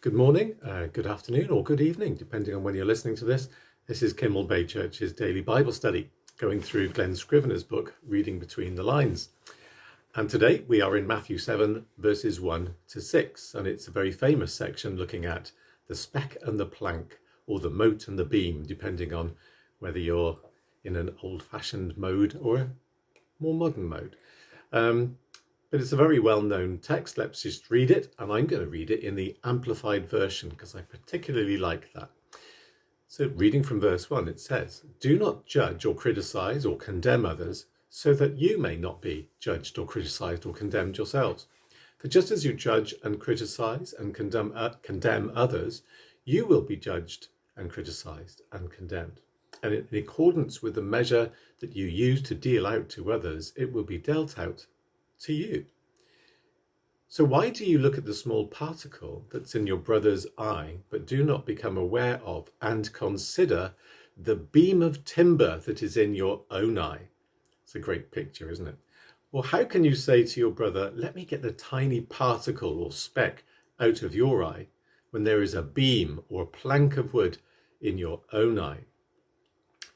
Good morning, good afternoon, or good evening, depending on when you're listening to this. This is Kimmel Bay Church's daily Bible study, going through Glenn Scrivener's book, Reading Between the Lines. And today we are in Matthew 7, verses 1 to 6, and it's a very famous section looking at the speck and the plank, or the mote and the beam, depending on whether you're in an old-fashioned mode or a more modern mode. But it's a very well-known text. Let's just read it, and I'm going to read it in the Amplified version because I particularly like that. So reading from verse 1, it says, "Do not judge or criticize or condemn others, so that you may not be judged or criticized or condemned yourselves. For just as you judge and criticize and condemn others, you will be judged and criticized and condemned. And in accordance with the measure that you use to deal out to others, it will be dealt out to you. So why do you look at the small particle that's in your brother's eye, but do not become aware of and consider the beam of timber that is in your own eye?" It's a great picture, isn't it? Or how can you say to your brother, "Let me get the tiny particle or speck out of your eye," when there is a beam or plank of wood in your own eye?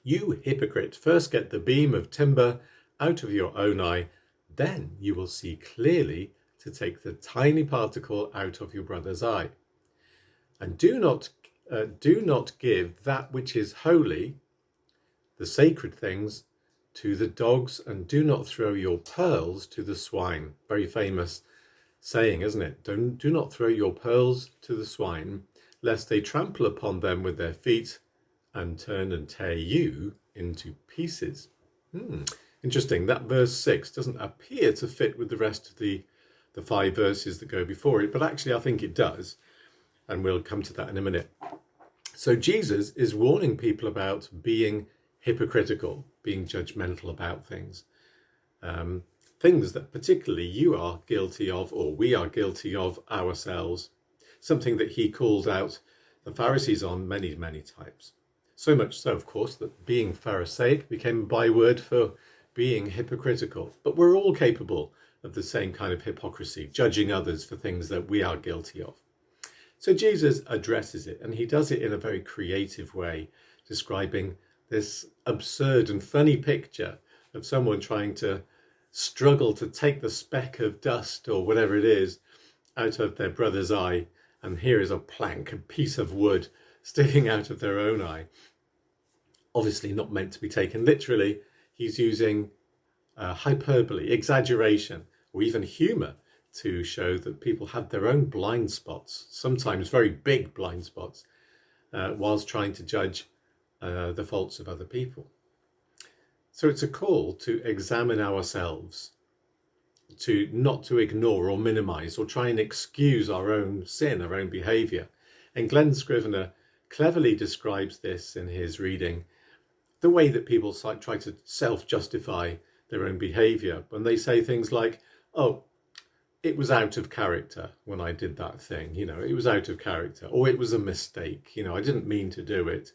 You hypocrite, first get the beam of timber out of your own eye, then you will see clearly to take the tiny particle out of your brother's eye. And do not give that which is holy, the sacred things, to the dogs, and do not throw your pearls to the swine. Very famous saying, isn't it? Do not throw your pearls to the swine, lest they trample upon them with their feet and turn and tear you into pieces. Interesting, that verse 6 doesn't appear to fit with the rest of the 5 verses that go before it, but actually I think it does, and we'll come to that in a minute. So Jesus is warning people about being hypocritical, being judgmental about things. Things that particularly you are guilty of, or we are guilty of ourselves. Something that he called out the Pharisees on many, many times. So much so, of course, that being Pharisaic became a byword for being hypocritical. But we're all capable of the same kind of hypocrisy, judging others for things that we are guilty of. So Jesus addresses it, and he does it in a very creative way, describing this absurd and funny picture of someone trying to struggle to take the speck of dust or whatever it is out of their brother's eye, and here is a plank, a piece of wood sticking out of their own eye. Obviously not meant to be taken literally. He's using hyperbole, exaggeration, or even humour to show that people have their own blind spots, sometimes very big blind spots, whilst trying to judge the faults of other people. So it's a call to examine ourselves, to not to ignore or minimise or try and excuse our own sin, our own behaviour. And Glenn Scrivener cleverly describes this in his reading, the way that people try to self-justify their own behaviour when they say things like, "Oh, it was out of character when I did that thing, it was out of character," or "It was a mistake, I didn't mean to do it,"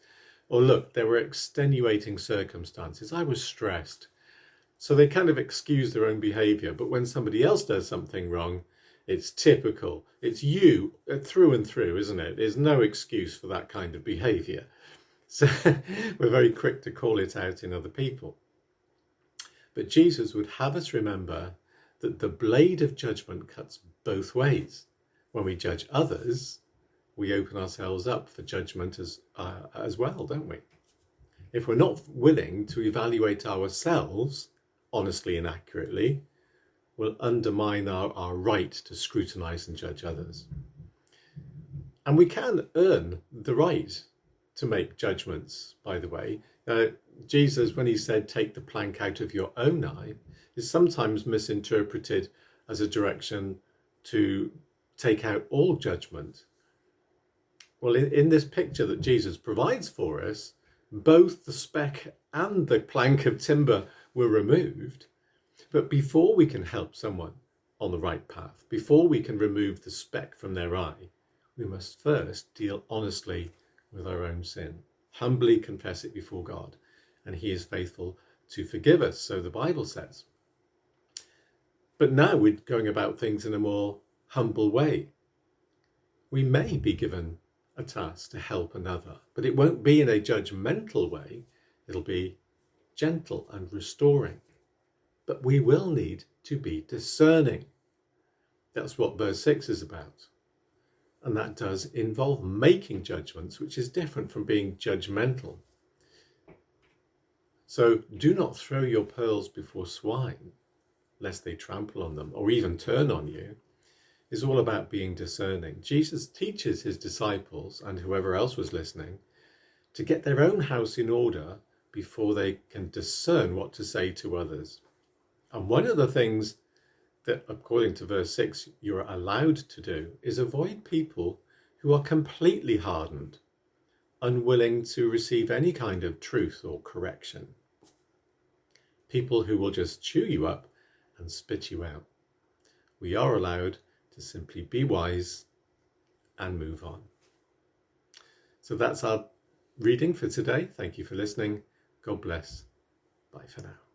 or "Look, there were extenuating circumstances, I was stressed." So they kind of excuse their own behaviour, but when somebody else does something wrong, it's typical. It's you through and through, isn't it? There's no excuse for that kind of behaviour. So we're very quick to call it out in other people. But Jesus would have us remember that the blade of judgment cuts both ways. When we judge others, we open ourselves up for judgment as well, don't we? If we're not willing to evaluate ourselves honestly and accurately, we'll undermine our right to scrutinise and judge others. And we can earn the right to make judgments, by the way. Jesus, when he said, "Take the plank out of your own eye," is sometimes misinterpreted as a direction to take out all judgment. Well, in this picture that Jesus provides for us, both the speck and the plank of timber were removed. But before we can help someone on the right path, before we can remove the speck from their eye, we must first deal honestly with our own sin, humbly confess it before God, and he is faithful to forgive us, so the Bible says. But now we're going about things in a more humble way. we may be given a task to help another, but it won't be in a judgmental way. It'll be gentle and restoring. But we will need to be discerning. That's what verse 6 is about. And that does involve making judgments, which is different from being judgmental. So do not throw your pearls before swine, lest they trample on them or even turn on you. Is all about being discerning. Jesus teaches his disciples and whoever else was listening to get their own house in order before they can discern what to say to others. And one of the things that, according to verse 6, you're allowed to do is avoid people who are completely hardened, unwilling to receive any kind of truth or correction. People who will just chew you up and spit you out. We are allowed to simply be wise and move on. So that's our reading for today. Thank you for listening. God bless. Bye for now.